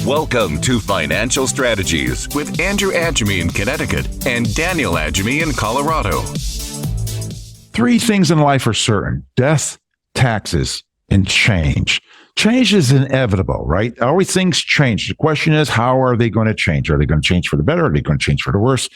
Welcome to Financial Strategies with Andrew Agemy in Connecticut and Daniel Agemy in Colorado. 3 things in life are certain: death, taxes, and change. Change is inevitable, right? Always things change. The question is, how are they going to change? Are they going to change for the better? Are they going to change for the worse?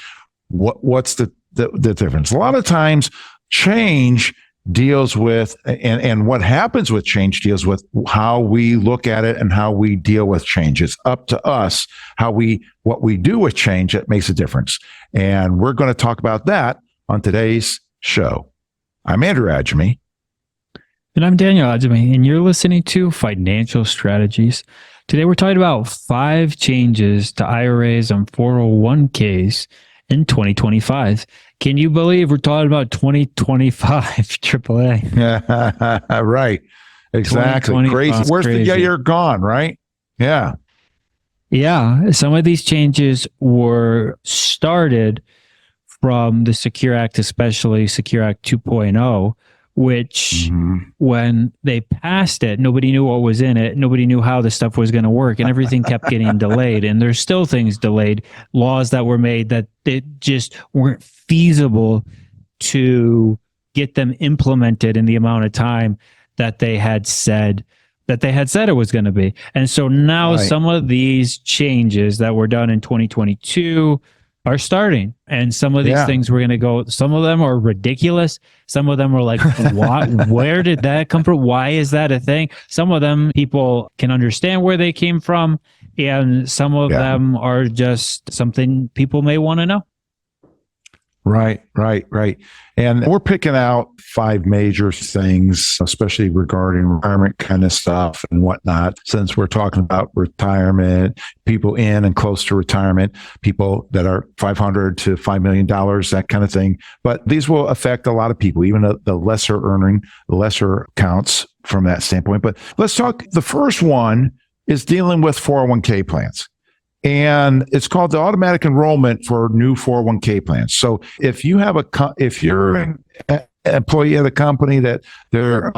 What's the difference? A lot of times, change deals with, and what happens with change deals with how we look at it and how we deal with change. It's up to us what we do with change that makes a difference. And we're going to talk about that on today's show. I'm Andrew Agemy. And I'm Daniel Agemy, and you're listening to Financial Strategies. Today we're talking about 5 changes to IRAs and 401ks in 2025. Can you believe we're talking about 2025 AAA? Right. Exactly. Crazy. Where's the year gone, right? Yeah. Yeah. Some of these changes were started from the Secure Act, especially Secure Act 2.0, which when they passed it, nobody knew what was in it. Nobody knew how the stuff was going to work, and everything kept getting delayed. And there's still things delayed, laws that were made that it just weren't feasible to get them implemented in the amount of time that they had said it was going to be. And so now some of these changes that were done in 2022 are starting. And some of these things we're going to go, some of them are ridiculous. Some of them are like, what? Where did that come from? Why is that a thing? Some of them people can understand where they came from. And some of them are just something people may want to know. Right. And we're picking out 5 major things, especially regarding retirement kind of stuff and whatnot, since we're talking about retirement, people in and close to retirement, people that are $500 to $5 million, that kind of thing. But these will affect a lot of people, even the lesser earning, the lesser accounts from that standpoint. But let's talk. The first one is dealing with 401k plans. And it's called the automatic enrollment for new 401k plans. So if you have if you're an employee of the company that their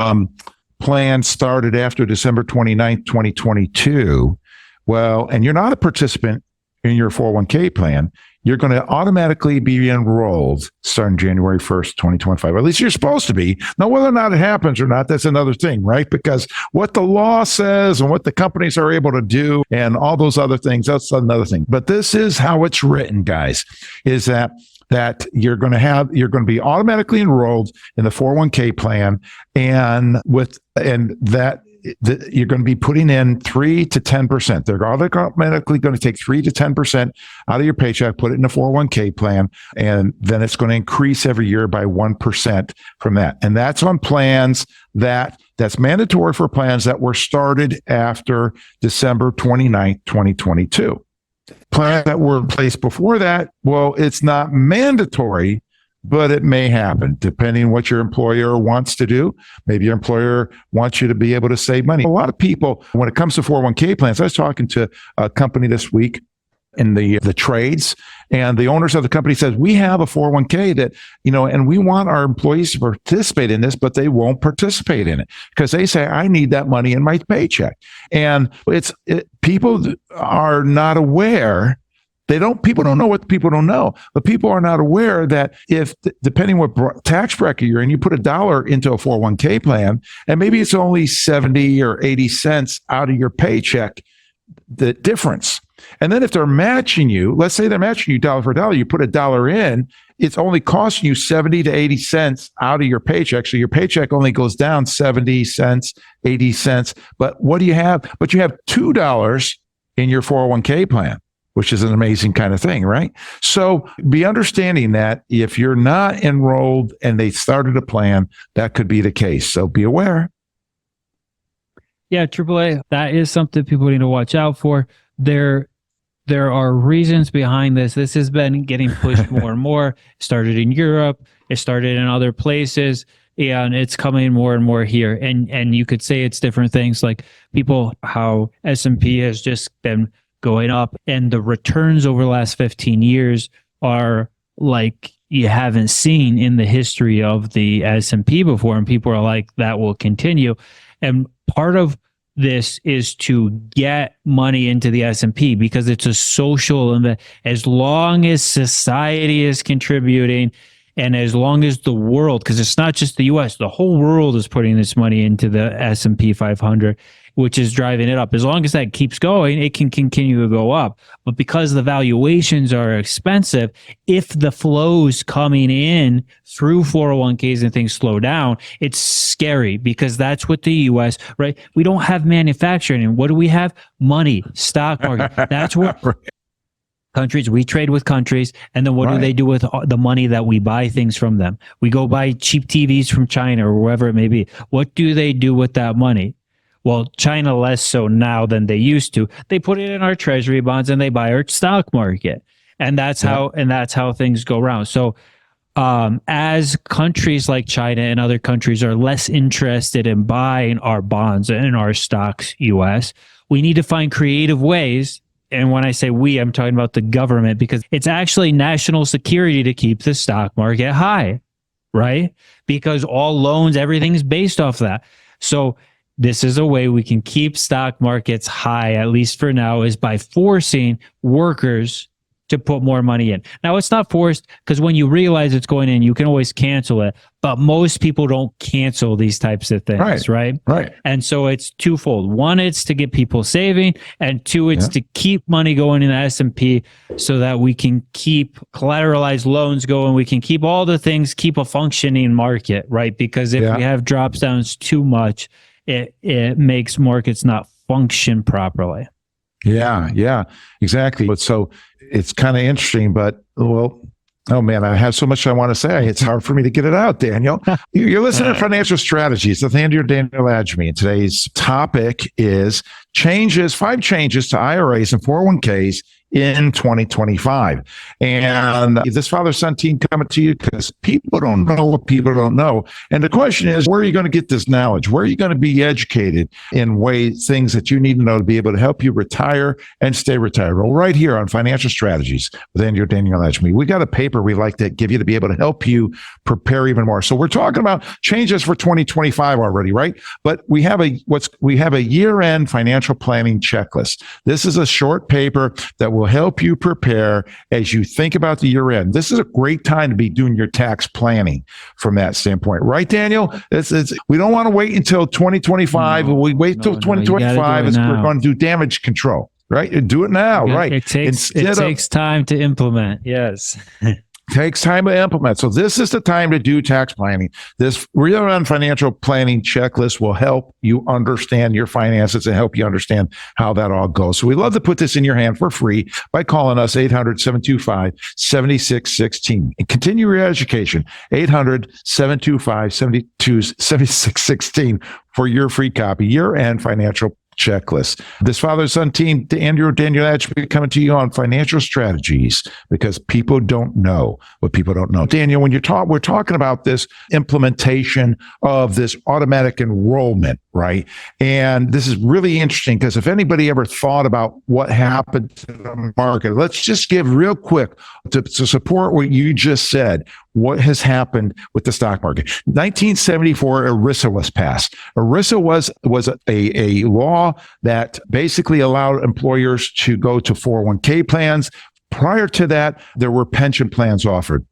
plan started after December 29th, 2022, well, and you're not a participant in your 401k plan, you're going to automatically be enrolled starting January 1st, 2025. At least you're supposed to be. Now, whether or not it happens or not, that's another thing, right? Because what the law says and what the companies are able to do and all those other things, that's another thing. But this is how it's written, guys, is that you're going to be automatically enrolled in the 401k plan, and you're going to be putting in 3 to 10%. They're automatically going to take 3 to 10% out of your paycheck, put it in a 401k plan, and then it's going to increase every year by 1% from that. And that's on plans that's mandatory for plans that were started after December 29th, 2022. Plans that were in place before that, well, it's not mandatory, but it may happen depending on what your employer wants to do. Maybe your employer wants you to be able to save money. A lot of people, when it comes to 401k plans, I was talking to a company this week in the trades, and the owners of the company says, we have a 401k that, and we want our employees to participate in this, but they won't participate in it because they say, I need that money in my paycheck. And people are not aware. People don't know what people don't know, but people are not aware that if, depending what tax bracket you're in, you put $1 into a 401k plan, and maybe it's only 70 or 80 cents out of your paycheck, the difference. And then if they're matching you, let's say they're matching you dollar for dollar, you put $1 in, it's only costing you 70 to 80 cents out of your paycheck. So your paycheck only goes down 70 cents, 80 cents. But what do you have? But you have $2 in your 401k plan, which is an amazing kind of thing, right? So be understanding that if you're not enrolled and they started a plan, that could be the case. So be aware. Yeah, AAA, that is something people need to watch out for. There are reasons behind this. This has been getting pushed more and more. It started in Europe. It started in other places. And it's coming more and more here. And you could say it's different things like how S&P has just been going up, and the returns over the last 15 years are like you haven't seen in the history of the S&P before, and people are like, that will continue. And part of this is to get money into the S&P because it's a social investment. As long as society is contributing and as long as the world, because it's not just the US, the whole world is putting this money into the S&P 500, which is driving it up. As long as that keeps going, it can continue to go up. But because the valuations are expensive, if the flows coming in through 401ks and things slow down, it's scary because that's what the US, right? We don't have manufacturing. And what do we have? Money, stock market. That's what countries, we trade with countries. And then what do they do with the money that we buy things from them? We go buy cheap TVs from China or wherever it may be. What do they do with that money? Well, China less so now than they used to. They put it in our treasury bonds and they buy our stock market. And that's how things go around. So as countries like China and other countries are less interested in buying our bonds and our stocks, US, we need to find creative ways. And when I say we, I'm talking about the government because it's actually national security to keep the stock market high, right? Because all loans, everything's based off that. So this is a way we can keep stock markets high, at least for now, is by forcing workers to put more money in. Now, it's not forced because when you realize it's going in, you can always cancel it. But most people don't cancel these types of things, right? Right. And so it's twofold. One, it's to get people saving, and two, it's to keep money going in the S&P so that we can keep collateralized loans going. We can keep all the things, keep a functioning market, right? Because if we have drops downs too much, it makes markets not function properly. Yeah, exactly. But so it's kind of interesting, but oh man, I have so much I want to say. It's hard for me to get it out, Daniel. You're listening to Financial Strategies with Andrew and Daniel Agemy. And today's topic is 5 changes to IRAs and 401ks in 2025. And this father-son team coming to you because people don't know what people don't know. And the question is, where are you going to get this knowledge? Where are you going to be educated in things that you need to know to be able to help you retire and stay retired? Well, right here on Financial Strategies with Andrew and Daniel Agemy, we got a paper we like to give you to be able to help you prepare even more. So we're talking about changes for 2025 already, right? But we have a year-end financial planning checklist. This is a short paper that will help you prepare as you think about the year end. This is a great time to be doing your tax planning from that standpoint. Right, Daniel? We don't want to wait until 2025. We wait till 2025 as we're going to do damage control, right? Do it now, right? It takes time to implement. Yes. Takes time to implement. So this is the time to do tax planning. This year-end financial planning checklist will help you understand your finances and help you understand how that all goes. So we love to put this in your hand for free by calling us 800-725-7616 and continue your education. 800-725-7616 for your free copy, year-end financial checklist. This father-son team, Andrew and Daniel Agemy, coming to you on Financial Strategies because people don't know what people don't know. Daniel, when we're talking about this implementation of this automatic enrollment, right? And this is really interesting because if anybody ever thought about what happened to the market, let's just give real quick to support what you just said. What has happened with the stock market? 1974, ERISA was passed. ERISA was a law that basically allowed employers to go to 401k plans. Prior to that, there were pension plans offered.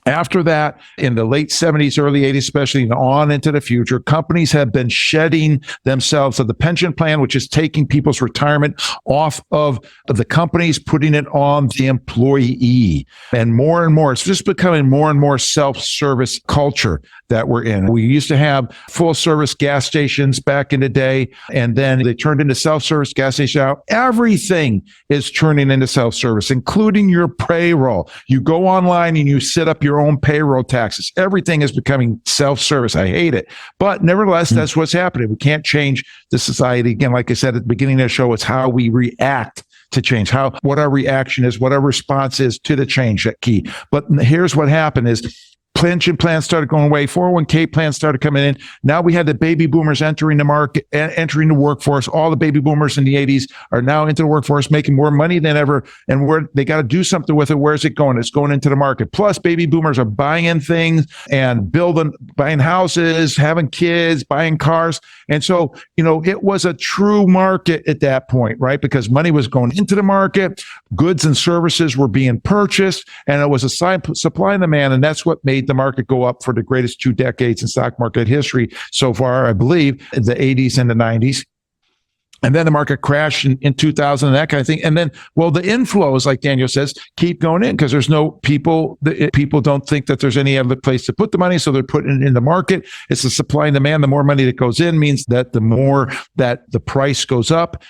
After that, in the late 70s, early 80s, especially on into the future, companies have been shedding themselves of the pension plan, which is taking people's retirement off of the companies, putting it on the employee. And more, it's just becoming more and more self-service culture that we're in. We used to have full-service gas stations back in the day, and then they turned into self-service gas stations. Now, everything is turning into self-service, including your payroll. You go online and you set up your own payroll taxes. Everything is becoming self-service. I hate it. But nevertheless, that's what's happening. We can't change the society. Again, like I said at the beginning of the show, it's how we react to change, what our reaction is, what our response is to the change, that key. But here's what happened is pension plans started going away. 401k plans started coming in. Now we had the baby boomers entering the market, entering the workforce. All the baby boomers in the 80s are now into the workforce, making more money than ever. And they got to do something with it. Where's it going? It's going into the market. Plus, baby boomers are buying things and buying houses, having kids, buying cars. And so, it was a true market at that point, right? Because money was going into the market, goods and services were being purchased, and it was a supply and demand. And that's what made the market go up for the greatest 2 decades in stock market history so far, I believe, the 80s and the 90s. And then the market crashed in 2000 and that kind of thing. And then, the inflows, like Daniel says, keep going in because there's no people. People don't think that there's any other place to put the money, so they're putting it in the market. It's the supply and demand. The more money that goes in means that the more that the price goes up.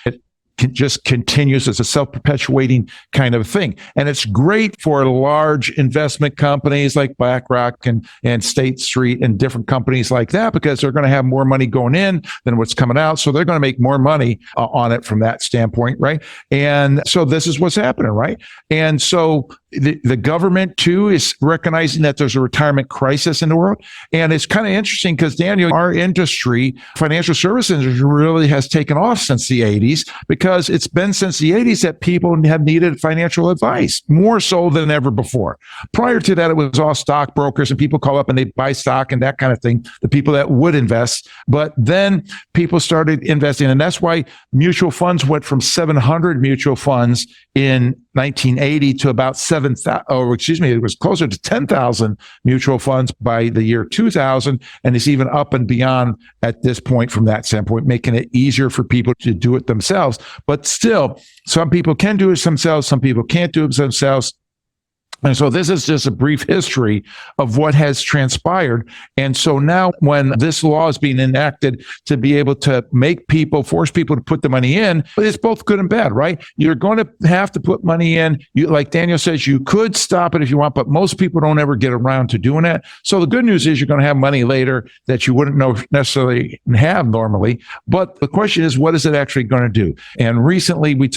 It just continues as a self-perpetuating kind of thing. And it's great for large investment companies like BlackRock and State Street and different companies like that, because they're going to have more money going in than what's coming out. So they're going to make more money on it from that standpoint, right? And so this is what's happening, right? And so the government too is recognizing that there's a retirement crisis in the world. And it's kind of interesting because, Daniel, our industry, financial services industry, really has taken off since the 80s, because it's been since the 80s that people have needed financial advice more so than ever before. Prior to that, it was all stockbrokers and people call up and they buy stock and that kind of thing, the people that would invest. But then people started investing. And that's why mutual funds went from 700 mutual funds in 1980 to about it was closer to 10,000 mutual funds by the year 2000. And it's even up and beyond at this point from that standpoint, making it easier for people to do it themselves. But still, some people can do it themselves. Some people can't do it themselves. And so this is just a brief history of what has transpired. And so now when this law is being enacted to be able to force people to put the money in, it's both good and bad, right? You're going to have to put money in. Like Daniel says, you could stop it if you want, but most people don't ever get around to doing that. So the good news is you're going to have money later that you wouldn't necessarily have normally. But the question is, what is it actually going to do? And recently we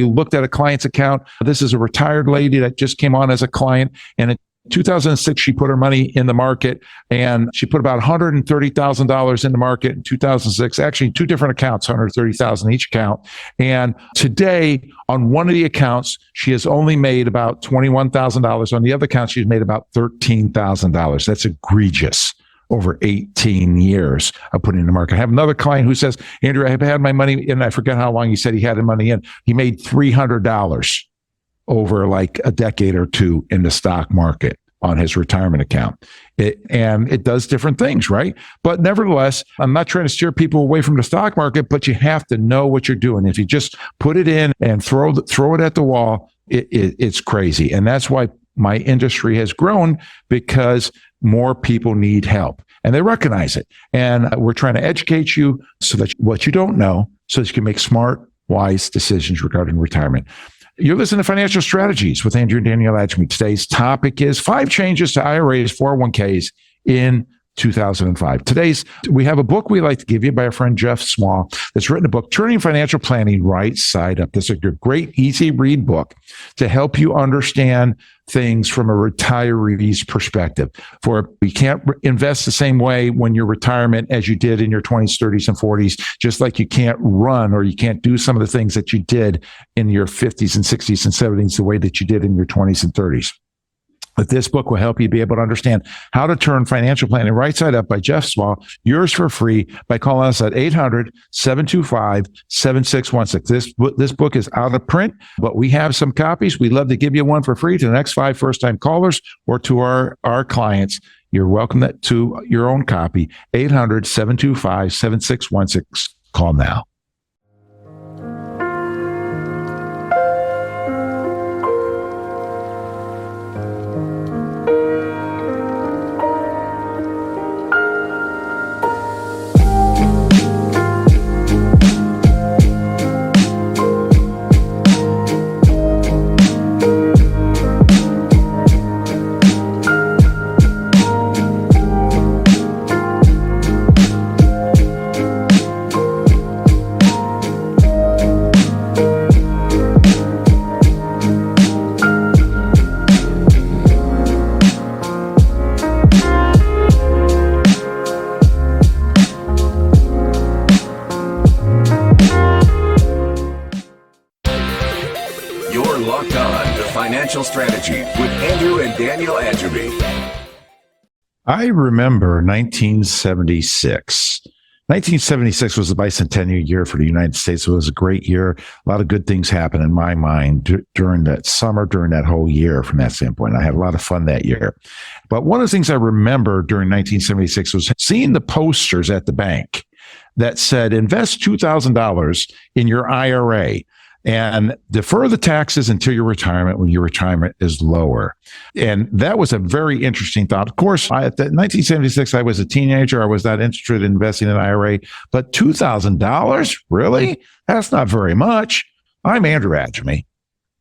looked at a client's account. This is a retired lady that just came on as a client, and in 2006 she put her money in the market, and she put about $130,000 in the market in 2006. Actually, 2 different accounts, $130,000 each account. And today, on one of the accounts, she has only made about $21,000. On the other account, she's made about $13,000. That's egregious. Over 18 years of putting in the market. I have another client who says, Andrew, I have had my money in. I forget how long he said he had the money in. He made $300 over like a decade or 2 in the stock market on his retirement account. And it does different things, right? But nevertheless, I'm not trying to steer people away from the stock market, but you have to know what you're doing. If you just put it in and throw it at the wall, it's crazy. And that's why my industry has grown, because more people need help and they recognize it. And we're trying to educate you so that what you don't know, so that you can make smart, wise decisions regarding retirement. You're listening to Financial Strategies with Andrew and Daniel Agemy. Today's topic is 5 changes to IRAs, 401ks in 2005. We have a book we like to give you by our friend Jeff Small that's written a book, Turning Financial Planning Right Side Up. This is a great, easy read book to help you understand things from a retiree's perspective. For you can't invest the same way when you're retirement as you did in your 20s, 30s, and 40s, just like you can't run or you can't do some of the things that you did in your 50s and 60s and 70s the way that you did in your 20s and 30s. But this book will help you be able to understand how to turn financial planning right side up by Jeff Small. Yours for free by calling us at 800-725-7616. This book is out of print, but we have some copies. We'd love to give you one for free to the next 5 first-time callers or to our clients. You're welcome to your own copy. 800-725-7616. Call now. You're locked on to Financial Strategies with Andrew and Daniel Agemy. I remember 1976. 1976 was the bicentennial year for the United States. It was a great year. A lot of good things happened in my mind during that summer, during that whole year from that standpoint. I had a lot of fun that year. But one of the things I remember during 1976 was seeing the posters at the bank that said, invest $2,000 in your IRA and defer the taxes until your retirement when your retirement is lower. And that was a very interesting thought. Of course, at 1976, I was a teenager. I was not interested in investing in IRA, but $2,000? Really? That's not very much. I'm Andrew Agemy.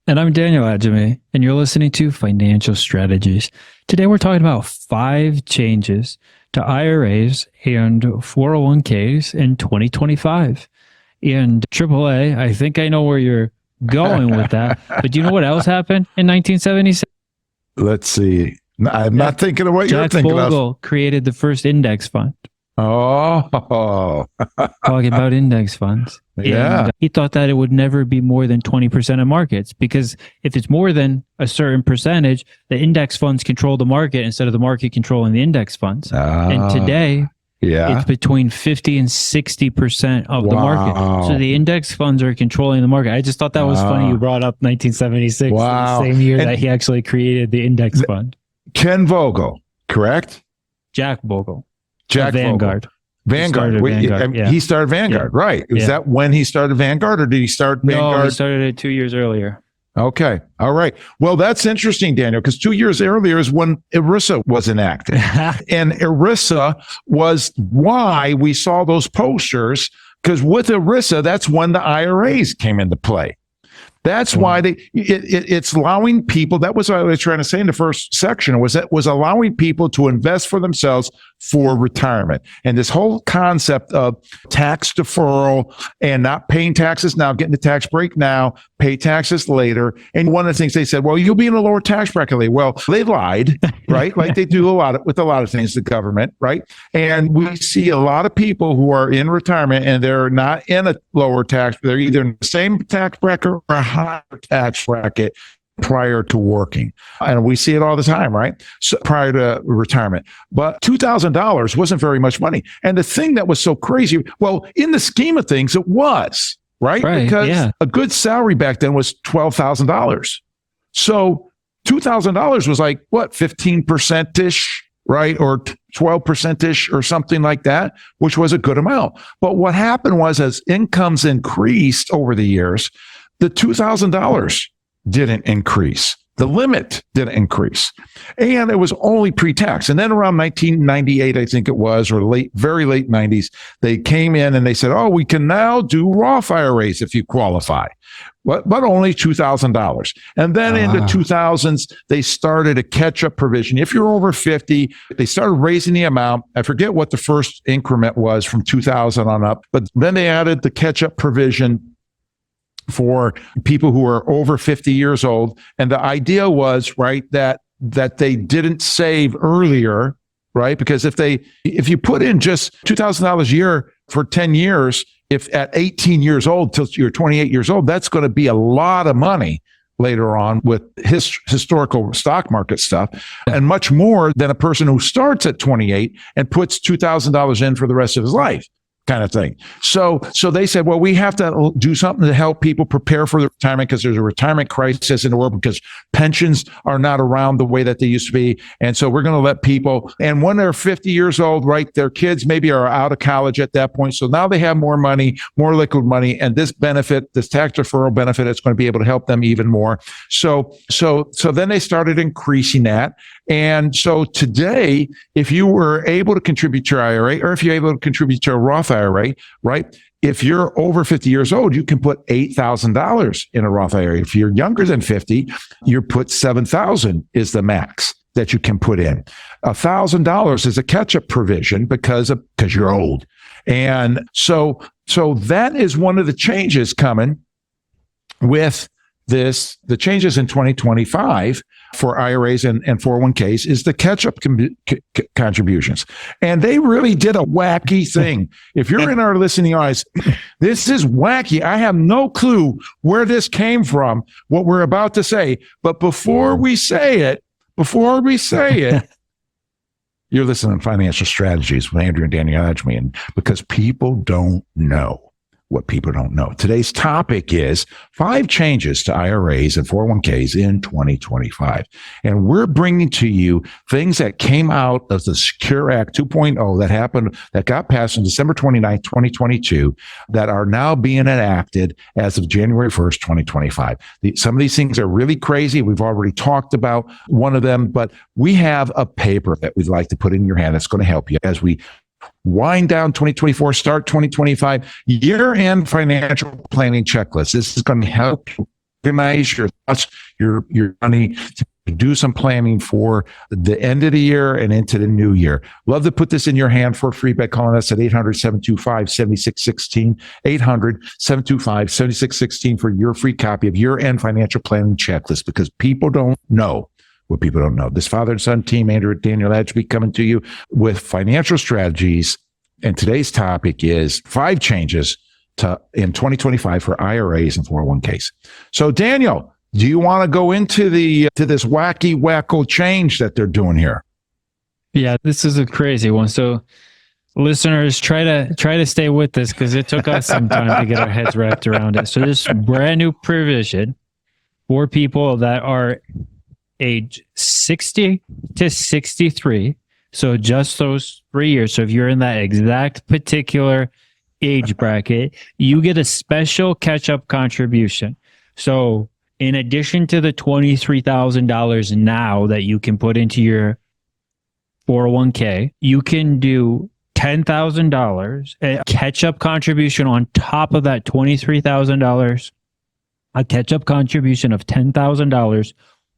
And I'm Daniel Agemy, and you're listening to Financial Strategies. Today, we're talking about 5 changes to IRAs and 401ks in 2025. And AAA, I think I know where you're going with that. But do you know what else happened in 1976? Let's see. I'm not thinking of what you're Jack thinking Bogle of. created the first index fund. Oh. Talking about index funds. Yeah. And he thought that it would never be more than 20% of markets, because if it's more than a certain percentage, the index funds control the market instead of the market controlling the index funds. And today, it's between 50 and 60% of the market. So the index funds are controlling the market. I just thought that was funny. You brought up 1976, the same year that he actually created the index fund. Ken Vogel, correct? Jack Bogle. Jack Vanguard. Vanguard. He started Vanguard, right? Is that when he started Vanguard, or did he start Vanguard? No, he started it 2 years earlier. Okay. All right. Well, that's interesting, Daniel, because 2 years earlier is when ERISA was enacted. And ERISA was why we saw those posters, because with ERISA, that's when the IRAs came into play. That's why it's allowing people, that was what I was trying to say in the first section, was allowing people to invest for themselves for retirement. And this whole concept of tax deferral and not paying taxes now, getting the tax break now, pay taxes later. And one of the things they said, well, you'll be in a lower tax bracket. Well, they lied, right? Like they do with a lot of things, the government, right? And we see a lot of people who are in retirement and they're not in a lower tax, they're either in the same tax bracket or a higher tax bracket prior to working. And we see it all the time, right? So prior to retirement. But $2,000 wasn't very much money. And the thing that was so crazy, well, in the scheme of things, it was, right? Because a good salary back then was $12,000. So $2,000 was like, what, 15%-ish, right? Or 12%-ish or something like that, which was a good amount. But what happened was, as incomes increased over the years, the $2,000 didn't increase. The limit didn't increase. And it was only pre-tax. And then around 1998, I think it was, or very late 90s, they came in and they said, oh, we can now do Roth IRAs if you qualify, but only $2,000. And then in the 2000s, they started a catch-up provision. If you're over 50, they started raising the amount. I forget what the first increment was from 2000 on up, but then they added the catch-up provision for people who are over 50 years old. And the idea was, right, that they didn't save earlier, right? Because if you put in just $2,000 a year for 10 years, if at 18 years old till you're 28 years old, that's going to be a lot of money later on with historical stock market stuff, and much more than a person who starts at 28 and puts $2,000 in for the rest of his life, kind of thing. So they said, well, we have to do something to help people prepare for the retirement, because there's a retirement crisis in the world, because pensions are not around the way that they used to be. And so we're going to let people, and when they're 50 years old, right, their kids maybe are out of college at that point. So now they have more money, more liquid money. And this benefit, this tax deferral benefit, it's going to be able to help them even more. So then they started increasing that. And so today, if you were able to contribute to your IRA, or if you're able to contribute to a Roth IRA, right? If you're over 50 years old, you can put $8,000 in a Roth IRA. If you're younger than 50, you put $7,000 is the max that you can put in. $1,000 is a catch-up provision because you're old. And so that is one of the changes coming with the changes in 2025 for IRAs and 401ks is the catch-up contributions. And they really did a wacky thing. If you're in our listening audience, this is wacky. I have no clue where this came from, what we're about to say. But before we say it, you're listening to Financial Strategies with Andrew and Daniel Agemy, and because people don't know what people don't know. Today's topic is 5 changes to IRAs and 401ks in 2025. And we're bringing to you things that came out of the Secure Act 2.0 that got passed on December 29th, 2022, that are now being enacted as of January 1st, 2025. Some of these things are really crazy. We've already talked about one of them, but we have a paper that we'd like to put in your hand that's going to help you as we wind down 2024, start 2025, year-end financial planning checklist. This is going to help you organize your thoughts, your money, to do some planning for the end of the year and into the new year. Love to put this in your hand for free by calling us at 800-725-7616, 800-725-7616 for your free copy of year-end financial planning checklist, because people don't know what people don't know. This father and son team, Andrew and Daniel Agemy, coming to you with financial strategies. And today's topic is 5 changes in 2025 for IRAs and 401ks. So, Daniel, do you want to go into to this wacko change that they're doing here? Yeah, this is a crazy one. So, listeners, try to stay with this, because it took us some time to get our heads wrapped around it. So, this brand new provision for people that are age 60 to 63. So just those 3 years. So if you're in that exact particular age bracket, you get a special catch-up contribution. So in addition to the $23,000 now that you can put into your 401k, you can do $10,000, a catch-up contribution on top of that $23,000, a catch-up contribution of $10,000,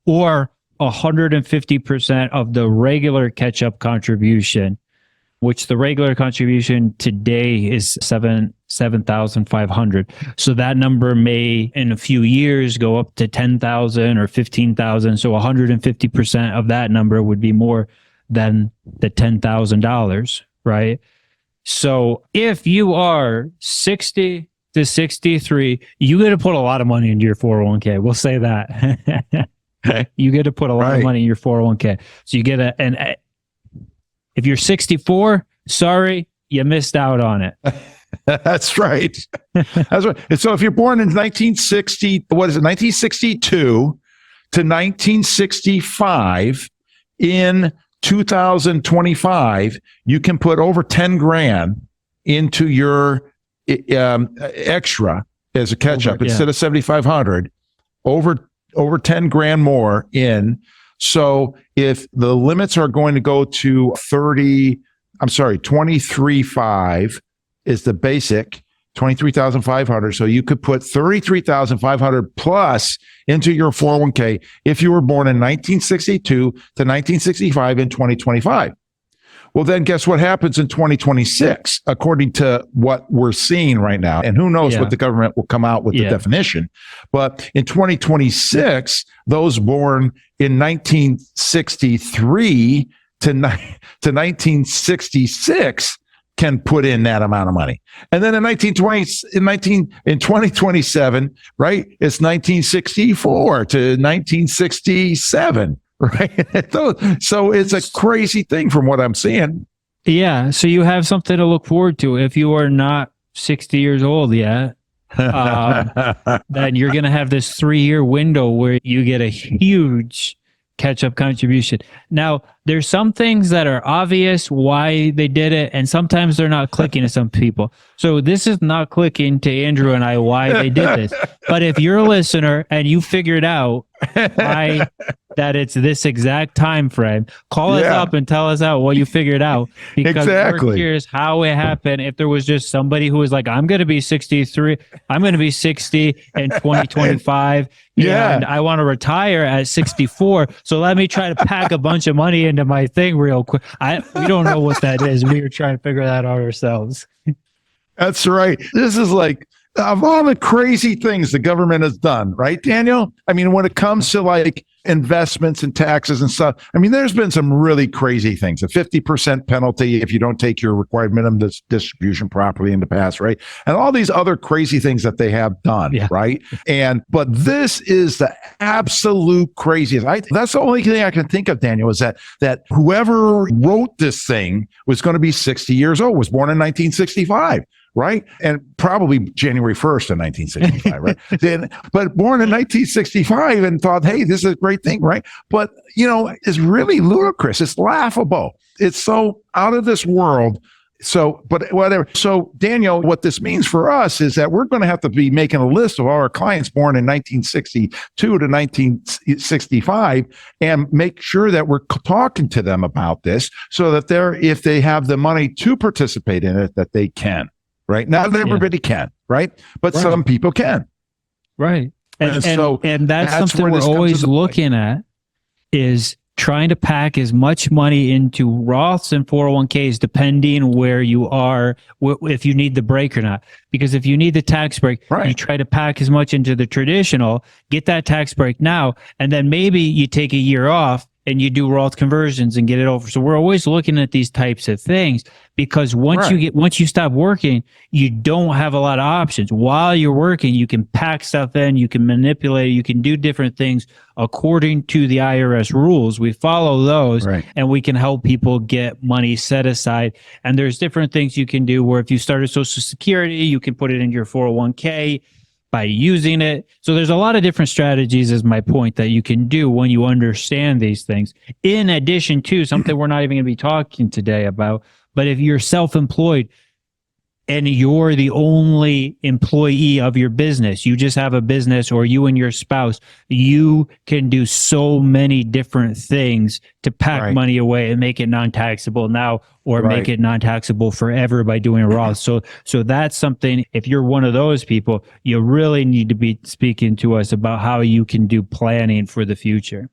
or 150% of the regular catch-up contribution, which the regular contribution today is $7,500. So that number may, in a few years, go up to $10,000 or $15,000. So 150% of that number would be more than the $10,000, right? So if you are 60 to 63, you got to put a lot of money into your 401k. We'll say that. Okay. You get to put a lot of money in your 401k. So you get if you're 64, sorry, you missed out on it. That's right. That's right. And so if you're born in 1962 to 1965, in 2025, you can put over 10 grand into your extra as a catch-up instead of 7,500, over 10 grand more in. So if the limits are going to go to 23.5 is the basic, 23,500. So you could put 33,500 plus into your 401k if you were born in 1962 to 1965 in 2025. Well, then guess what happens in 2026, according to what we're seeing right now? And who knows what the government will come out with the definition. But in 2026, those born in 1963 to 1966 can put in that amount of money. And then in 2027, right, it's 1964 to 1967. Right. So it's a crazy thing from what I'm seeing. Yeah. So you have something to look forward to. If you are not 60 years old yet, then you're going to have this 3-year window where you get a huge catch-up contribution. Now, there's some things that are obvious why they did it, and sometimes they're not clicking to some people. So this is not clicking to Andrew and I why they did this. But if you're a listener and you figured out why that it's this exact time frame, call us up and tell us out what you figured out, because we're curious how it happened. If there was just somebody who was like, I'm going to be 63, I'm going to be 60 in 2025, and I want to retire at 64, so let me try to pack a bunch of money into my thing real quick. We don't know what that is. We were trying to figure that out ourselves. That's right. This is like of all the crazy things the government has done, right, Daniel? I mean, when it comes to like investments and taxes and stuff, I mean, there's been some really crazy things. A 50% penalty if you don't take your required minimum distribution properly in the past, right? And all these other crazy things that they have done, right? But this is the absolute craziest. That's the only thing I can think of, Daniel, is that whoever wrote this thing was going to be 60 years old, was born in 1965. Right. And probably January 1st of 1965. Right. But born in 1965 and thought, hey, this is a great thing. Right. But, it's really ludicrous. It's laughable. It's so out of this world. So, but whatever. So, Daniel, what this means for us is that we're going to have to be making a list of all our clients born in 1962 to 1965 and make sure that we're talking to them about this so that if they have the money to participate in it, that they can. Right. Not everybody can. Right. But some people can. Right. And that's something we're always looking at is trying to pack as much money into Roths and 401ks, depending where you are, if you need the break or not. Because if you need the tax break, you try to pack as much into the traditional, get that tax break now, and then maybe you take a year off and you do Roth conversions and get it over. So we're always looking at these types of things because once you stop working, you don't have a lot of options. While you're working, you can pack stuff in, you can manipulate, you can do different things according to the IRS rules. We follow those and we can help people get money set aside. And there's different things you can do where if you started Social Security, you can put it in your 401k. By using it. So there's a lot of different strategies, is my point, that you can do when you understand these things. In addition to something we're not even going to be talking today about, but if you're self-employed and you're the only employee of your business, you just have a business, or you and your spouse, you can do so many different things to pack money away and make it non-taxable now, or make it non-taxable forever by doing a Roth. So that's something, if you're one of those people, you really need to be speaking to us about how you can do planning for the future.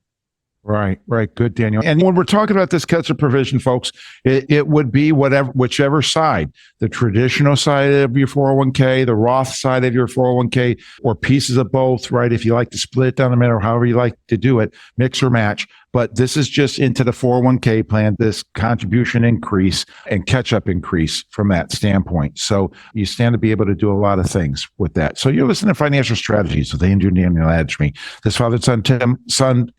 Right. Good, Daniel. And when we're talking about this catch-up provision, folks, it would be whichever side, the traditional side of your 401k, the Roth side of your 401k, or pieces of both, right? If you like to split it down the middle, however you like to do it, mix or match. But this is just into the 401k plan, this contribution increase and catch-up increase from that standpoint. So you stand to be able to do a lot of things with that. So you're listening to Financial Strategies with Andrew and Daniel Agemy. This Father Son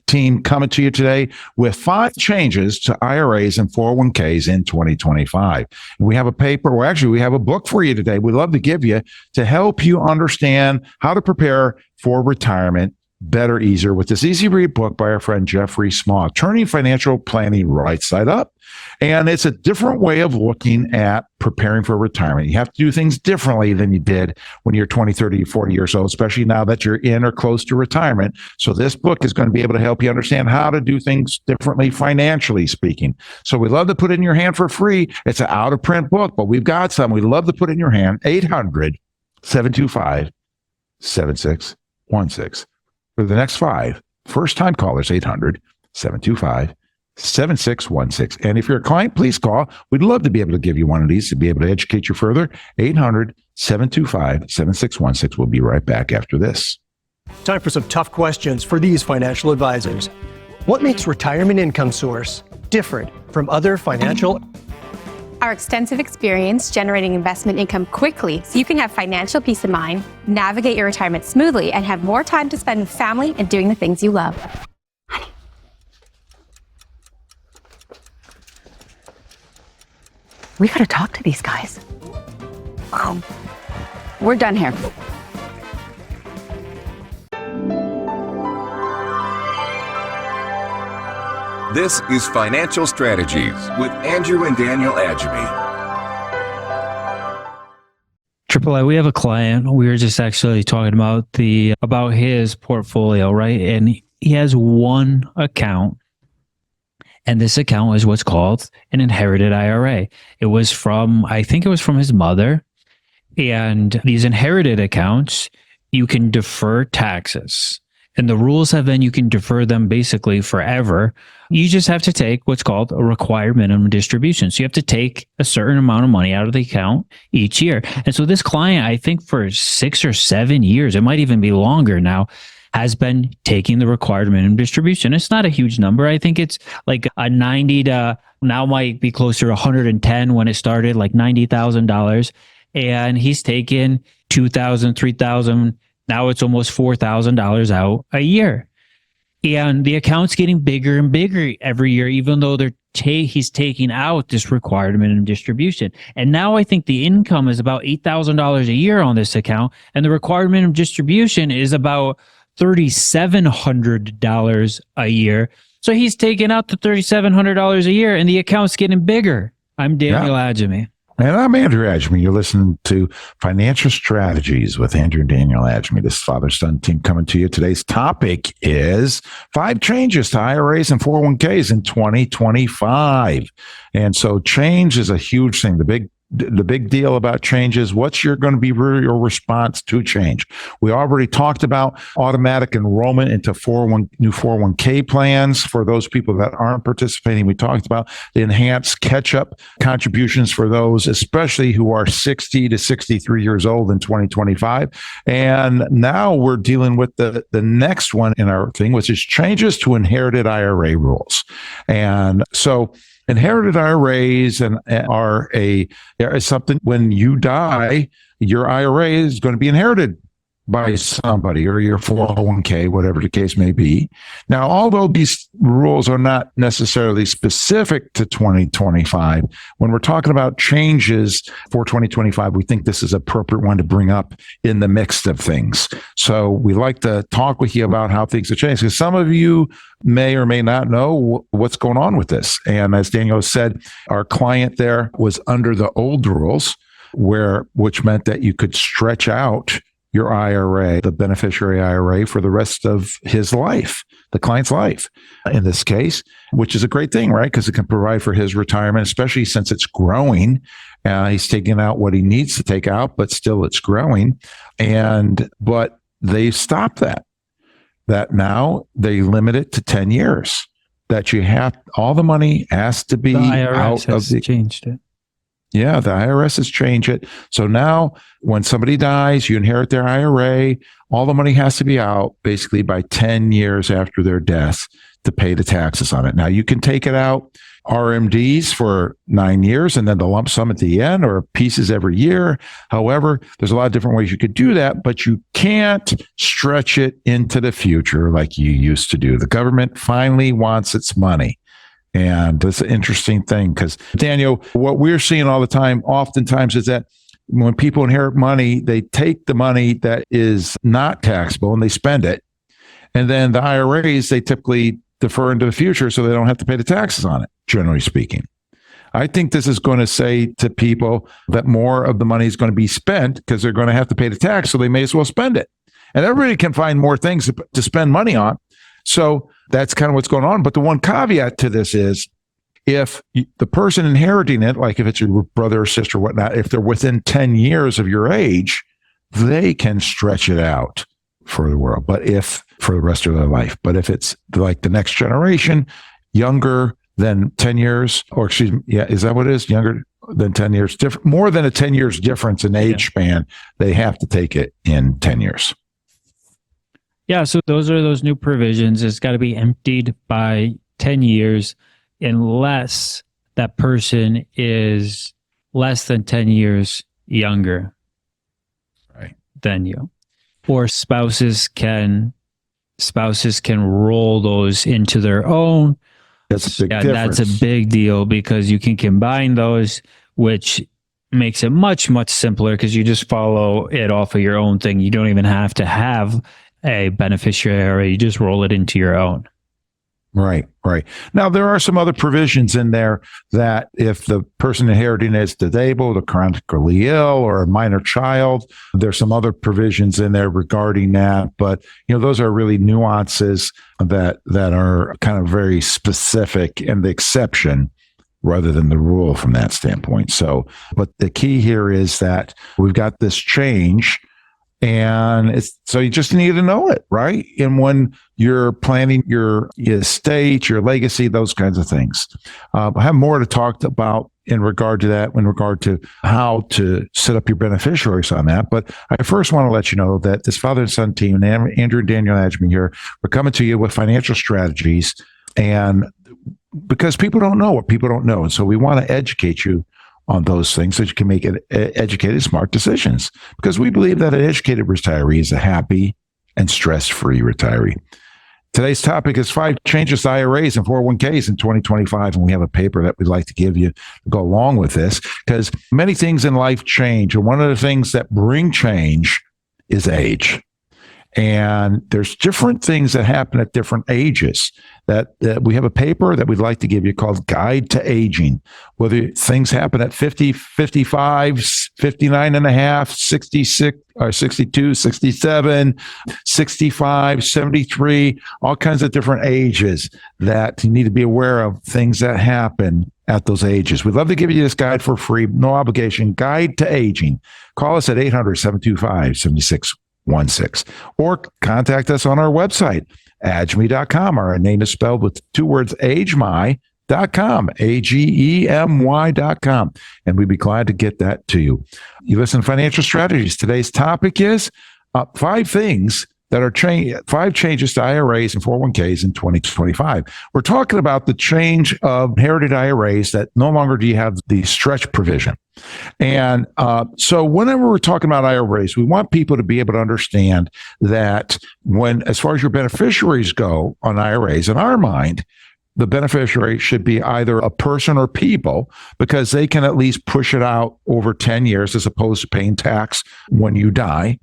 team coming to you today with 5 changes to IRAs and 401ks in 2025. And we have a paper, or actually we have a book for you today we'd love to give you to help you understand how to prepare for retirement better, easier, with this easy read book by our friend Jeffrey Small, Turning Financial Planning Right Side Up. And it's a different way of looking at preparing for retirement. You have to do things differently than you did when you're 20, 30, 40 years old, especially now that you're in or close to retirement. So this book is going to be able to help you understand how to do things differently, financially speaking. So we'd love to put it in your hand for free. It's an out of print book, but we've got some. We'd love to put it in your hand. 800-725-7616. For the next 5 first-time callers, 800-725-7616. And if you're a client, please call. We'd love to be able to give you one of these to be able to educate you further. 800-725-7616. We'll be right back after this. Time for some tough questions for these financial advisors. What makes Retirement Income Source different from other financial? Our extensive experience generating investment income quickly so you can have financial peace of mind, navigate your retirement smoothly, and have more time to spend with family and doing the things you love. Honey. We gotta talk to these guys. We're done here. This is Financial Strategies with Andrew and Daniel Agemy. AAA, we have a client. We were just actually talking about his portfolio, right? And he has one account, and this account is what's called an inherited IRA. I think it was from his mother. And these inherited accounts, you can defer taxes. And the rules have been you can defer them basically forever. You just have to take what's called a required minimum distribution. So you have to take a certain amount of money out of the account each year. And so this client, I think for 6 or 7 years, it might even be longer now, has been taking the required minimum distribution. It's not a huge number. I think it's like a 90 to now might be closer to 110 when it started, like $90,000. And he's taken $2,000, $3,000. Now it's almost $4,000 out a year. And the account's getting bigger and bigger every year, even though he's taking out this required minimum distribution. And now I think the income is about $8,000 a year on this account. And the required minimum distribution is about $3,700 a year. So he's taking out the $3,700 a year and the account's getting bigger. I'm Daniel Agemy. And I'm Andrew Agemy. You're listening to Financial Strategies with Andrew and Daniel Agemy, this father-son team coming to you. Today's topic is 5 changes to IRAs and 401ks in 2025. And so change is a huge thing. The big deal about change is what's going to be your response to change. We already talked about automatic enrollment into new 401k plans for those people that aren't participating. We talked about the enhanced catch-up contributions for those, especially who are 60 to 63 years old in 2025. And now we're dealing with the next one in our thing, which is changes to inherited IRA rules. And so inherited IRAs are something when you die, your IRA is going to be inherited by somebody or your 401k, whatever the case may be. Now, although these rules are not necessarily specific to 2025, when we're talking about changes for 2025, we think this is an appropriate one to bring up in the mix of things. So we like to talk with you about how things have changed, because some of you may or may not know what's going on with this. And as Daniel said, our client there was under the old rules, which meant that you could stretch out your IRA, the beneficiary IRA, for the rest of his life, the client's life in this case, which is a great thing, right? Because it can provide for his retirement, especially since it's growing. He's taking out what he needs to take out, but still it's growing. But they stopped that now they limit it to 10 years, that all the money has to be out of the changed it. Yeah, the IRS has changed it. So now when somebody dies, you inherit their IRA, all the money has to be out basically by 10 years after their death to pay the taxes on it. Now you can take it out RMDs for 9 years and then the lump sum at the end, or pieces every year. However, there's a lot of different ways you could do that, but you can't stretch it into the future like you used to do. The government finally wants its money. And it's an interesting thing because, Daniel, what we're seeing all the time, oftentimes, is that when people inherit money, they take the money that is not taxable and they spend it. And then the IRAs, they typically defer into the future so they don't have to pay the taxes on it, generally speaking. I think this is going to say to people that more of the money is going to be spent because they're going to have to pay the tax, so they may as well spend it. And everybody can find more things to spend money on. So that's kind of what's going on. But the one caveat to this is if the person inheriting it, like if it's your brother or sister or whatnot, if they're within 10 years of your age, they can stretch it out for the world, but for the rest of their life. But if it's like the next generation, younger than 10 years, or excuse me, is that what it is? Younger than 10 years, more than a 10 years difference in age span, they have to take it in 10 years. Yeah, so those are those new provisions. It's got to be emptied by 10 years unless that person is less than 10 years younger than you. Or spouses can roll those into their own. That's a big difference. That's a big deal because you can combine those, which makes it much, much simpler because you just follow it off of your own thing. You don't even have to have a beneficiary IRA. You just roll it into your own. Right. Now, there are some other provisions in there that if the person inheriting is disabled or chronically ill or a minor child, there's some other provisions in there regarding that. But, those are really nuances that are kind of very specific and the exception rather than the rule from that standpoint. So, but the key here is that we've got this change And so you just need to know it, right? And when you're planning your estate, your legacy, those kinds of things. I have more to talk about in regard to that, in regard to how to set up your beneficiaries on that. But I first want to let you know that this father and son team, and Andrew and Daniel Agemy here, we're coming to you with financial strategies. And because people don't know what people don't know. And so we want to educate you on those things so that you can make educated, smart decisions. Because we believe that an educated retiree is a happy and stress-free retiree. Today's topic is 5 changes to IRAs and 401ks in 2025. And we have a paper that we'd like to give you to go along with this, because many things in life change. And one of the things that bring change is age. And there's different things that happen at different ages that we have a paper that we'd like to give you called Guide to Aging. Whether things happen at 50, 55, 59 and a half, 66, or 62, 67, 65, 73, all kinds of different ages that you need to be aware of, things that happen at those ages. We'd love to give you this guide for free, no obligation, Guide to Aging. Call us at 800-725-7616 or contact us on our website, agemy.com. Our name is spelled with 2 words, agemy.com, AGEMY.com. And we'd be glad to get that to you. You listen to Financial Strategies. Today's topic is 5 things that are 5 changes to IRAs and 401ks in 2025. We're talking about the change of inherited IRAs that no longer do you have the stretch provision. And so whenever we're talking about IRAs, we want people to be able to understand that as far as your beneficiaries go on IRAs, in our mind, the beneficiary should be either a person or people, because they can at least push it out over 10 years as opposed to paying tax when you die,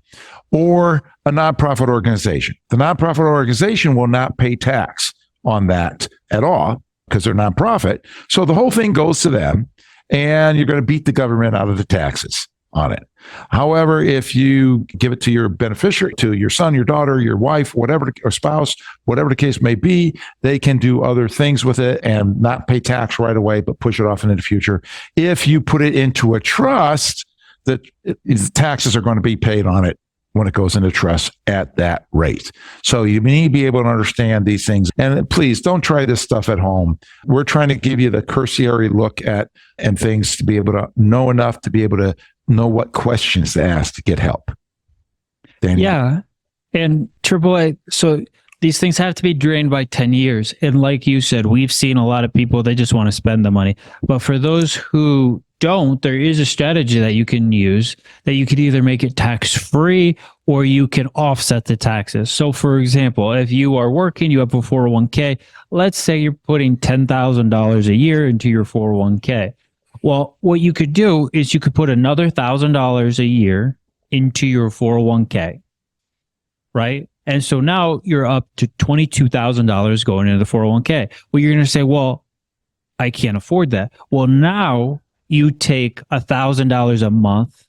or a nonprofit organization. The nonprofit organization will not pay tax on that at all because they're nonprofit. So the whole thing goes to them, and you're going to beat the government out of the taxes on it. However, if you give it to your beneficiary, to your son, your daughter, your wife, whatever, or spouse, whatever the case may be, they can do other things with it and not pay tax right away, but push it off into the future. If you put it into a trust, the taxes are going to be paid on it when it goes into trust at that rate. So you need to be able to understand these things. And please don't try this stuff at home. We're trying to give you the cursory look at and things to be able to know enough to be able to know what questions to ask to get help. Daniel? Yeah. And AAA, so these things have to be drained by 10 years. And like you said, we've seen a lot of people, they just want to spend the money. But for those who don't, there is a strategy that you can use that you could either make it tax-free or you can offset the taxes. So for example, if you are working, you have a 401k, let's say you're putting $10,000 a year into your 401k. Well, what you could do is you could put another $1,000 a year into your 401k, right? And so now you're up to $22,000 going into the 401k. Well, you're going to say, well, I can't afford that. Well, now you take $1,000 a month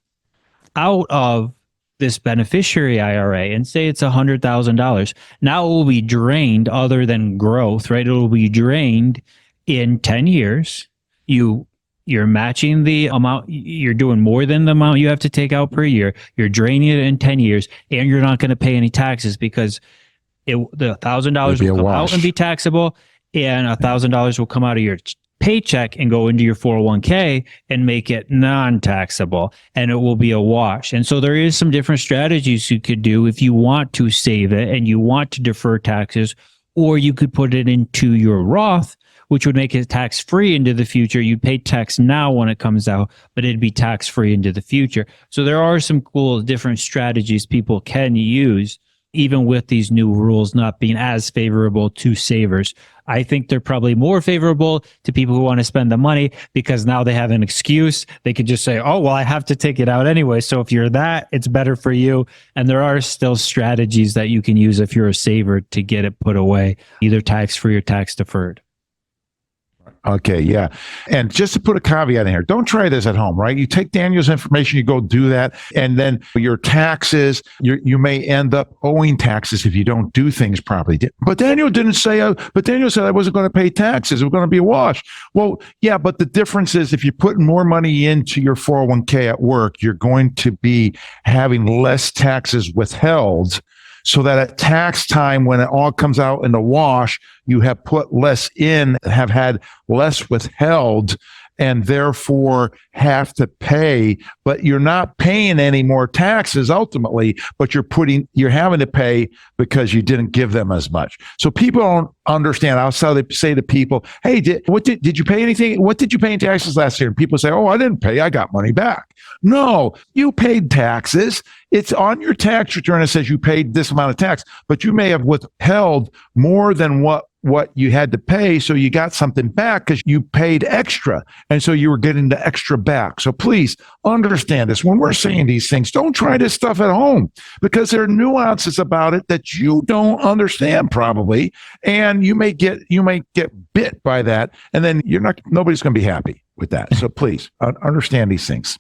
out of this beneficiary IRA and say it's $100,000. Now it will be drained other than growth, right? It will be drained in 10 years. You're matching the amount, you're doing more than the amount you have to take out per year. You're draining it in 10 years, and you're not going to pay any taxes because the $1,000 will come out and be taxable, and $1,000 will come out of your paycheck and go into your 401k and make it non-taxable, and it will be a wash. And so there is some different strategies you could do if you want to save it and you want to defer taxes, or you could put it into your Roth, which would make it tax-free into the future. You pay tax now when it comes out, but it'd be tax-free into the future. So there are some cool different strategies people can use, even with these new rules not being as favorable to savers. I think they're probably more favorable to people who want to spend the money because now they have an excuse. They could just say, oh, well, I have to take it out anyway. So if you're that, it's better for you. And there are still strategies that you can use if you're a saver to get it put away, either tax-free or tax-deferred. Okay, yeah. And just to put a caveat in here, don't try this at home, right? You take Daniel's information, you go do that, and then your taxes, you may end up owing taxes if you don't do things properly. But Daniel didn't say, but Daniel said I wasn't going to pay taxes. It was going to be a wash. Well, yeah, but the difference is if you put more money into your 401k at work, you're going to be having less taxes withheld, so that at tax time, when it all comes out in the wash, you have put less in, have had less withheld, and therefore have to pay, but you're not paying any more taxes ultimately, but you're having to pay because you didn't give them as much. So people don't understand. I'll say to people, hey, did you pay anything? What did you pay in taxes last year? And people say, oh, I didn't pay. I got money back. No, you paid taxes. It's on your tax return. It says you paid this amount of tax, but you may have withheld more than what you had to pay. So you got something back because you paid extra. And so you were getting the extra back. So please understand this. When we're saying these things, don't try this stuff at home, because there are nuances about it that you don't understand probably. And you may get bit by that. And then nobody's going to be happy with that. So please understand these things.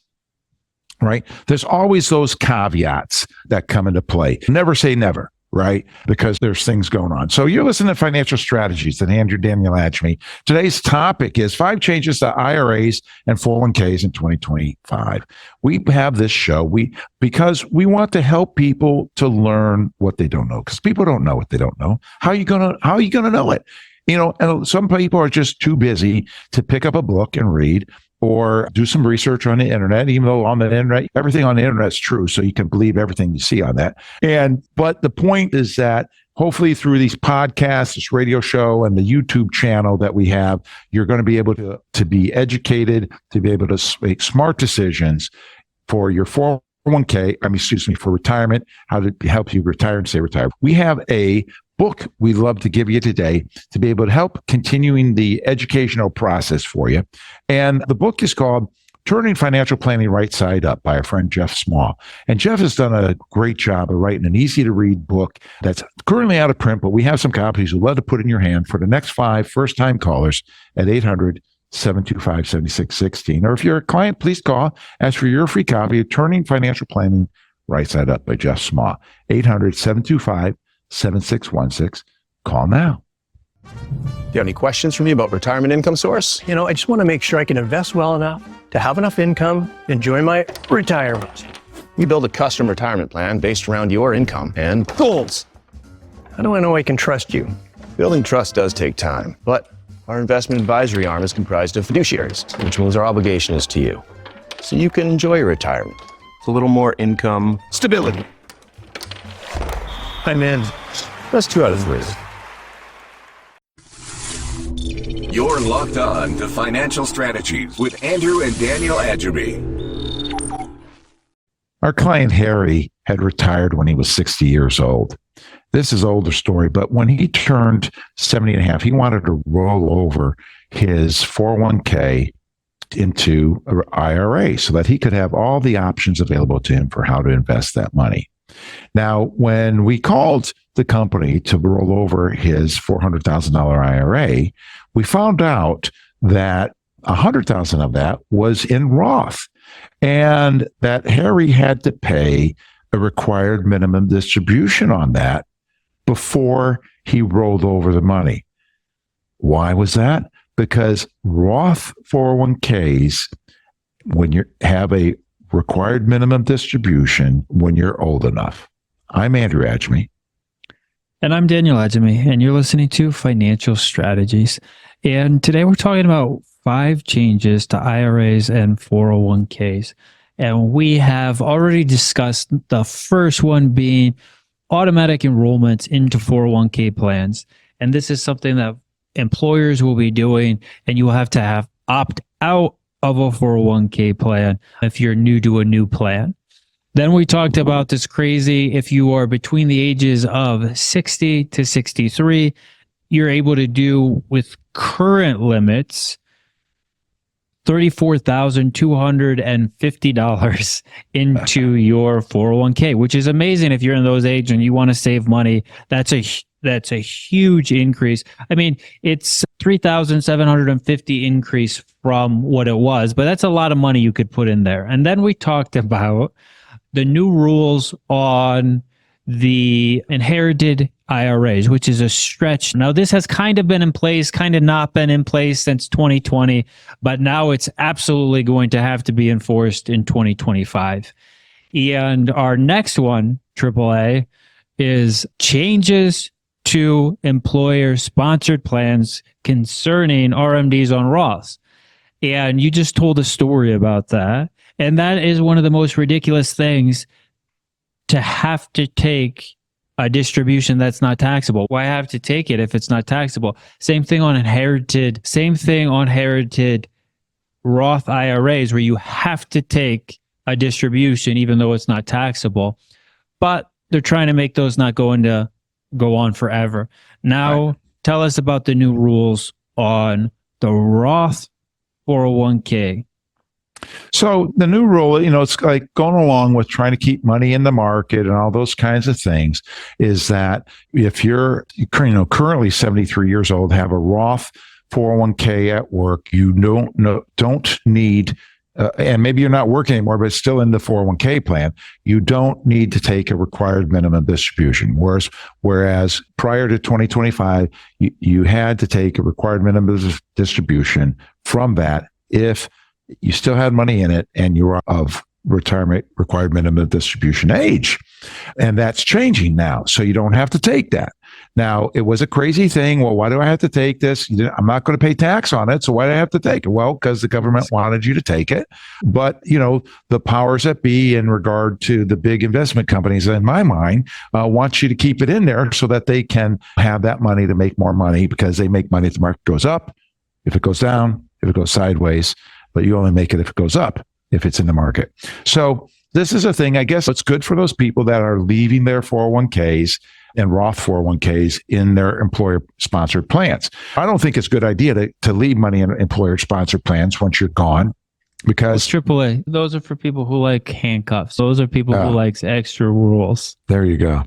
Right? There's always those caveats that come into play. Never say never, right? Because there's things going on. So you're listening to Financial Strategies with Andrew and Daniel Agemy. Today's topic is 5 changes to IRAs and 401ks in 2025. We have this show because we want to help people to learn what they don't know, because people don't know what they don't know. How are you gonna know it? And some people are just too busy to pick up a book and read, or do some research on the internet, even though on the internet, everything on the internet is true. So you can believe everything you see on that. But the point is that hopefully through these podcasts, this radio show, and the YouTube channel that we have, you're going to be able to be educated, to be able to make smart decisions for your 401k, for retirement, how to help you retire and stay retired. We have a book we'd love to give you today to be able to help continuing the educational process for you. And the book is called Turning Financial Planning Right Side Up by our friend Jeff Small. And Jeff has done a great job of writing an easy to read book that's currently out of print, but we have some copies we'd love to put in your hand for the next 5 first-time callers at 800-725-7616. Or if you're a client, please call. Ask for your free copy of Turning Financial Planning Right Side Up by Jeff Small. 800-725-7616. Call now. Do you have any questions for me about retirement income source? I just want to make sure I can invest well enough to have enough income, enjoy my retirement. We build a custom retirement plan based around your income and goals. How do I know I can trust you? Building trust does take time, but our investment advisory arm is comprised of fiduciaries, which means our obligation is to you, so you can enjoy your retirement with a little more income stability. I'm in. That's 2 out of 3. You're locked on to Financial Strategies with Andrew and Daniel Agemy. Our client Harry had retired when he was 60 years old. This is an older story, but when he turned 70 and a half, he wanted to roll over his 401k into an IRA so that he could have all the options available to him for how to invest that money. Now, when we called the company to roll over his $400,000 IRA, we found out that $100,000 of that was in Roth, and that Harry had to pay a required minimum distribution on that before he rolled over the money. Why was that? Because Roth 401ks, when you have a required minimum distribution when you're old enough. I'm Andrew Agemy. And I'm Daniel Agemy, and you're listening to Financial Strategies. And today we're talking about 5 changes to IRAs and 401ks. And we have already discussed the first one being automatic enrollments into 401k plans. And this is something that employers will be doing, and you will have to opt out of a 401k plan if you're new to a new plan. Then we talked about this crazy, if you are between the ages of 60 to 63, you're able to do with current limits $34,250 into your 401k, which is amazing if you're in those ages and you want to save money. That's a huge increase. I mean, it's $3,750 increase from what it was, but that's a lot of money you could put in there. And then we talked about the new rules on the inherited IRAs, which is a stretch. Now, this has kind of been in place, kind of not been in place since 2020, but now it's absolutely going to have to be enforced in 2025. And our next one, AAA, is changes to employer-sponsored plans concerning RMDs on Roths. And you just told a story about that. And that is one of the most ridiculous things, to have to take a distribution that's not taxable. Why have to take it if it's not taxable? Same thing on inherited Roth IRAs, where you have to take a distribution even though it's not taxable. But they're trying to make those not go on forever. Now, right. Tell us about the new rules on the Roth 401k. So the new rule, it's like going along with trying to keep money in the market and all those kinds of things, is that if you're currently 73 years old, have a Roth 401k at work, you don't need, and maybe you're not working anymore, but it's still in the 401k plan, you don't need to take a required minimum distribution. Whereas prior to 2025, you had to take a required minimum distribution from that if you still had money in it and you were of retirement required minimum distribution age. And that's changing now. So you don't have to take that. Now, it was a crazy thing. Well, why do I have to take this? I'm not going to pay tax on it. So why do I have to take it? Well, because the government wanted you to take it. But, the powers that be in regard to the big investment companies, in my mind, want you to keep it in there so that they can have that money to make more money, because they make money if the market goes up, if it goes down, if it goes sideways. But you only make it if it goes up, if it's in the market. So this is a thing, I guess it's good for those people that are leaving their 401ks and Roth 401ks in their employer-sponsored plans. I don't think it's a good idea to leave money in employer-sponsored plans once you're gone, because AAA, those are for people who like handcuffs. Those are people who likes extra rules. There you go.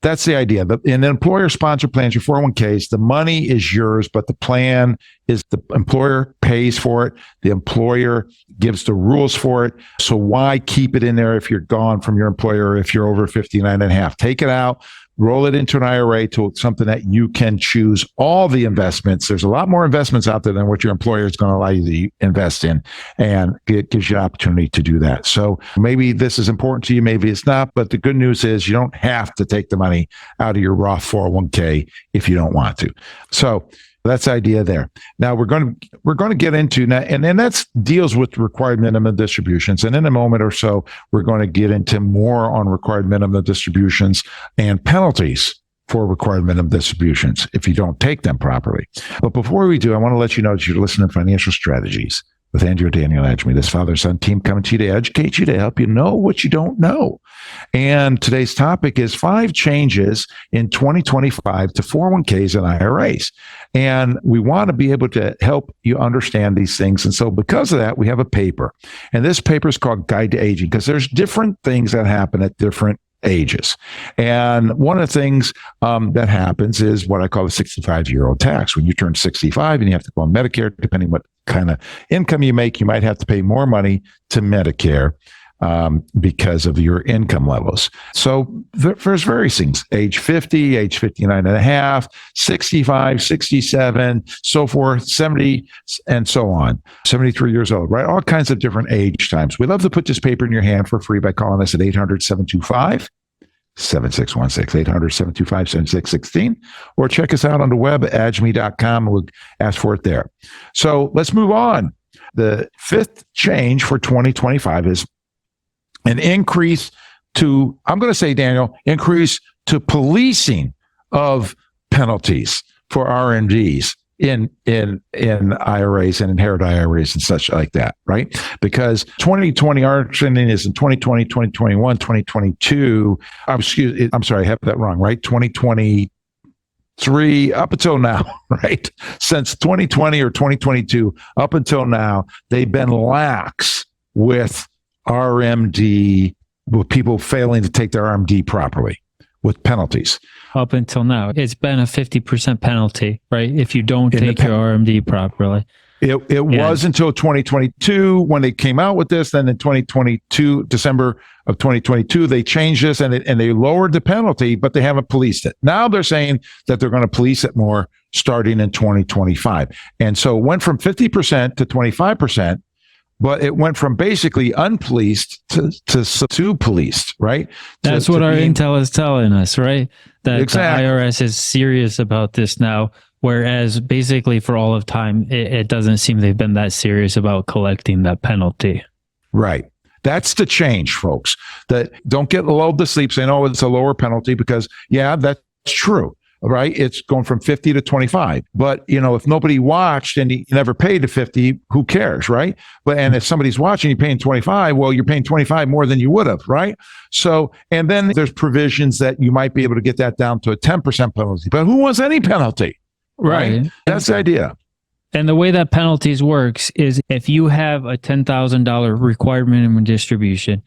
That's the idea. In the employer-sponsored plans, your 401ks, the money is yours, but the plan is the employer pays for it. The employer gives the rules for it. So why keep it in there if you're gone from your employer, if you're over 59 and a half? Take it out, roll it into an IRA, to something that you can choose all the investments. There's a lot more investments out there than what your employer is going to allow you to invest in, and it gives you an opportunity to do that. So maybe this is important to you, maybe it's not, but the good news is you don't have to take the money out of your Roth 401k if you don't want to. So that's the idea there. Now we're going to get into now, and that's deals with required minimum distributions. And in a moment or so, we're going to get into more on required minimum distributions and penalties for required minimum distributions if you don't take them properly. But before we do, I want to let you know that you're listening to Financial Strategies with Andrew and Daniel Agemy, this father-son team coming to you to educate you, to help you know what you don't know. And today's topic is 5 changes in 2025 to 401ks and IRAs. And we want to be able to help you understand these things. And so because of that, we have a paper. And this paper is called Guide to Aging, because there's different things that happen at different ages. And one of the things that happens is what I call the 65-year-old tax. When you turn 65 and you have to go on Medicare, depending what kind of income you make, you might have to pay more money to Medicare because of your income levels. So there's various things: age 50, age 59 and a half, 65, 67, so forth, 70, and so on. 73 years old, right? All kinds of different age times. We love to put this paper in your hand for free by calling us at 800-725-7616, 800-725-7616, or check us out on the web at agemy.com, and we'll ask for it there. So let's move on. The 5th change for 2025 is an increase to, I'm going to say, Daniel, increase to policing of penalties for RMDs in IRAs and inherited IRAs and such like that, right? Because 2020, our understanding is in 2020, 2021, 2022, I'm sorry, I have that wrong, right? 2023 up until now, right? Since 2020 or 2022 up until now, they've been lax with RMD, with people failing to take their RMD properly, with penalties. Up until now, it's been a 50% penalty, right? If you don't take your RMD properly. It was until 2022 when they came out with this. Then in 2022, December of 2022, they changed this and they lowered the penalty, but they haven't policed it. Now they're saying that they're going to police it more starting in 2025. And so it went from 50% to 25%. But it went from basically unpoliced to policed, right? That's what our intel is telling us, right? That exactly. The IRS is serious about this now, whereas basically for all of time, it doesn't seem they've been that serious about collecting that penalty. Right. That's the change, folks. That don't get lulled to sleep saying, oh, it's a lower penalty because, yeah, that's true. Right? It's going from 50 to 25. But, if nobody watched and you never paid the 50, who cares? Right. And if somebody's watching, you're paying 25. Well, you're paying 25 more than you would have. Right. So, and then there's provisions that you might be able to get that down to a 10% penalty. But who wants any penalty? Right. That's the idea. And the way that penalties works is if you have a $10,000 required minimum distribution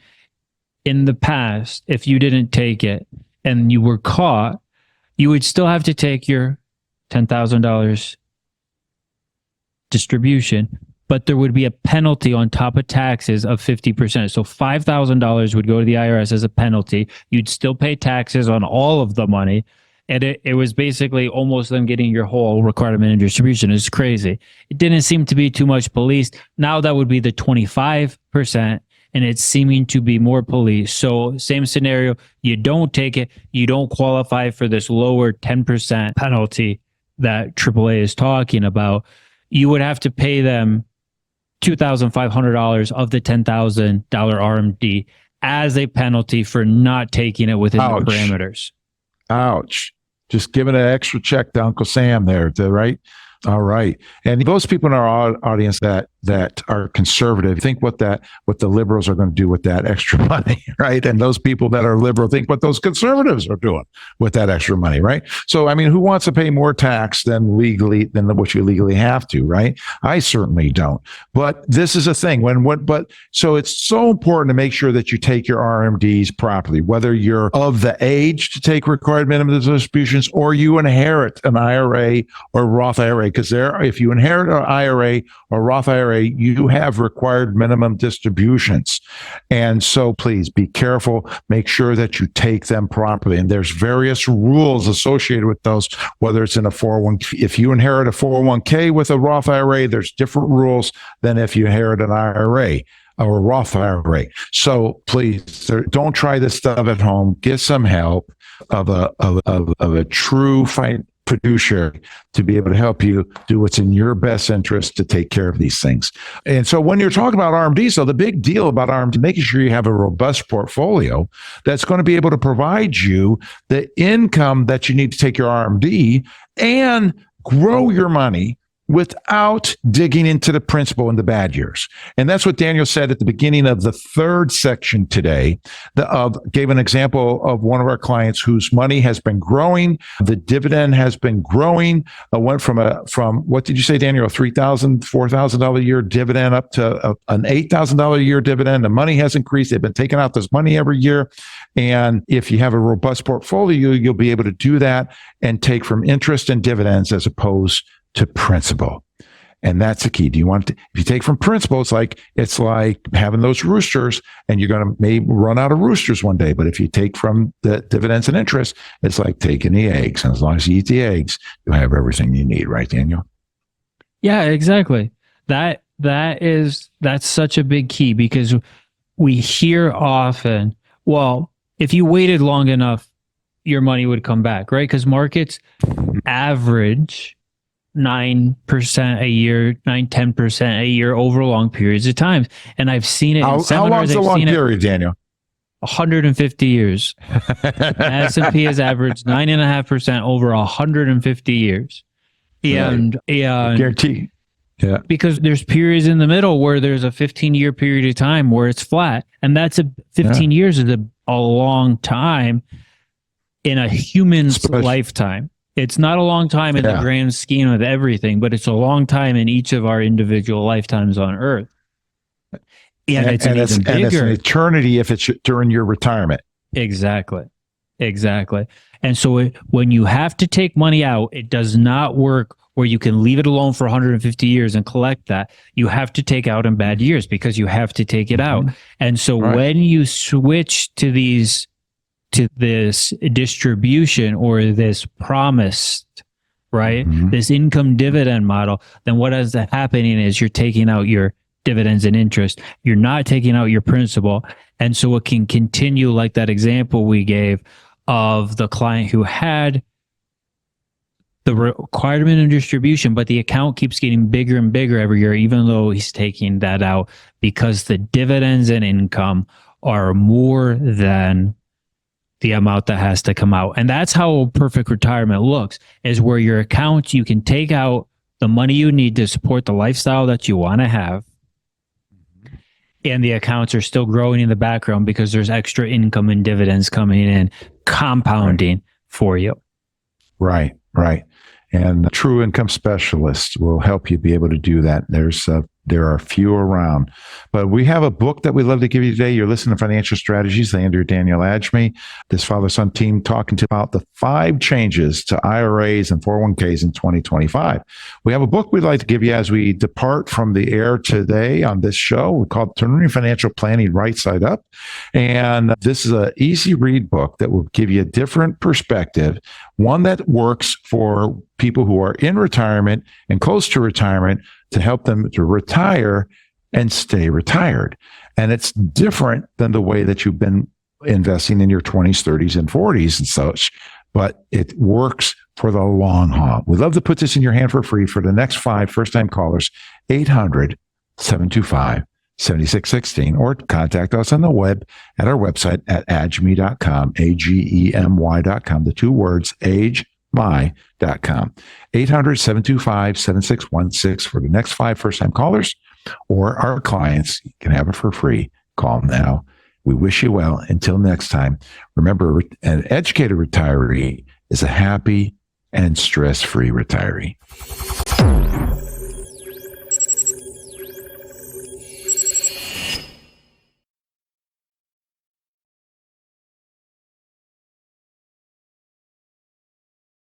in the past, if you didn't take it and you were caught, you would still have to take your $10,000 distribution, but there would be a penalty on top of taxes of 50%. So $5,000 would go to the IRS as a penalty. You'd still pay taxes on all of the money. And it was basically almost them getting your whole required minimum distribution. It's crazy. It didn't seem to be too much policed. Now that would be the 25%. And it's seeming to be more police. So same scenario, you don't take it, you don't qualify for this lower 10% penalty that AAA is talking about. You would have to pay them $2,500 of the $10,000 RMD as a penalty for not taking it within the parameters. Ouch. Just giving an extra check to Uncle Sam there, right? All right. And those people in our audience that are conservative think what the liberals are going to do with that extra money, right? And those people that are liberal think what those conservatives are doing with that extra money, right? So, I mean, who wants to pay more tax than what you legally have to, right? I certainly don't. But this is a thing so it's so important to make sure that you take your RMDs properly, whether you're of the age to take required minimum distributions or you inherit an IRA or Roth IRA, because if you inherit an IRA or Roth IRA, you have required minimum distributions. And so please be careful. Make sure that you take them properly. And there's various rules associated with those, whether it's in a 401k. If you inherit a 401k with a Roth IRA, there's different rules than if you inherit an IRA or a Roth IRA. So please don't try this stuff at home. Get some help of a true fiduciary to be able to help you do what's in your best interest to take care of these things. And so when you're talking about RMD, so the big deal about RMD, making sure you have a robust portfolio that's going to be able to provide you the income that you need to take your RMD and grow your money without digging into the principal in the bad years. And that's what Daniel said at the beginning of the third section today, gave an example of one of our clients whose money has been growing. The dividend has been growing. Went from what did you say, Daniel, a $3,000, $4,000 a year dividend up to an $8,000 a year dividend. The money has increased. They've been taking out this money every year. And if you have a robust portfolio, you'll be able to do that and take from interest and dividends as opposed to principal. And that's the key. If you take from principal, it's like having those roosters and you're going to maybe run out of roosters one day. But if you take from the dividends and interest, it's like taking the eggs. And as long as you eat the eggs, you'll have everything you need. Right, Daniel? Yeah, exactly. That's such a big key because we hear often, well, if you waited long enough, your money would come back, right? Because markets average 9% a year, 10% a year over long periods of time. And I've seen it in seminars. How long's the long period, Daniel? 150 years. S&P has averaged 9.5% over 150 years. And guarantee. Yeah. Because there's periods in the middle where there's a 15-year period of time where it's flat. And that's 15 years is a long time in a human's lifetime. It's not a long time in the grand scheme of everything, but it's a long time in each of our individual lifetimes on Earth. And it's an eternity if it's during your retirement. Exactly. Exactly. And so when you have to take money out, it does not work where you can leave it alone for 150 years and collect that. You have to take out in bad years because you have to take it out. And so when you switch to this distribution or this promised, right, this income dividend model, then what ends up happening is you're taking out your dividends and interest. You're not taking out your principal. And so it can continue like that example we gave of the client who had the required minimum distribution, but the account keeps getting bigger and bigger every year, even though he's taking that out because the dividends and income are more than the amount that has to come out. And that's how perfect retirement looks, is where your account, you can take out the money you need to support the lifestyle that you want to have. And the accounts are still growing in the background because there's extra income and dividends coming in, compounding for you. Right. And true income specialists will help you be able to do that. There are few around, but we have a book that we love to give you today. You're listening to Financial Strategies, the Andrew and Daniel Agemy, this father-son team talking about the 5 changes to IRAs and 401ks in 2025. We have a book we'd like to give you as we depart from the air today on this show. We call it Turning Financial Planning Right Side Up. And this is an easy read book that will give you a different perspective, one that works for people who are in retirement and close to retirement, to help them to retire and stay retired. And it's different than the way that you've been investing in your 20s, 30s, and 40s and such, but it works for the long haul. We'd love to put this in your hand for free for the next 5 first-time callers, 800-725-7616, or contact us on the web at our website at agemy.com, AGEMY.com, the 2 words, my.com. 800-725-7616 for the next 5 first-time callers, or our clients. You can have it for free. Call now. We wish you well. Until next time, remember, an educated retiree is a happy and stress-free retiree.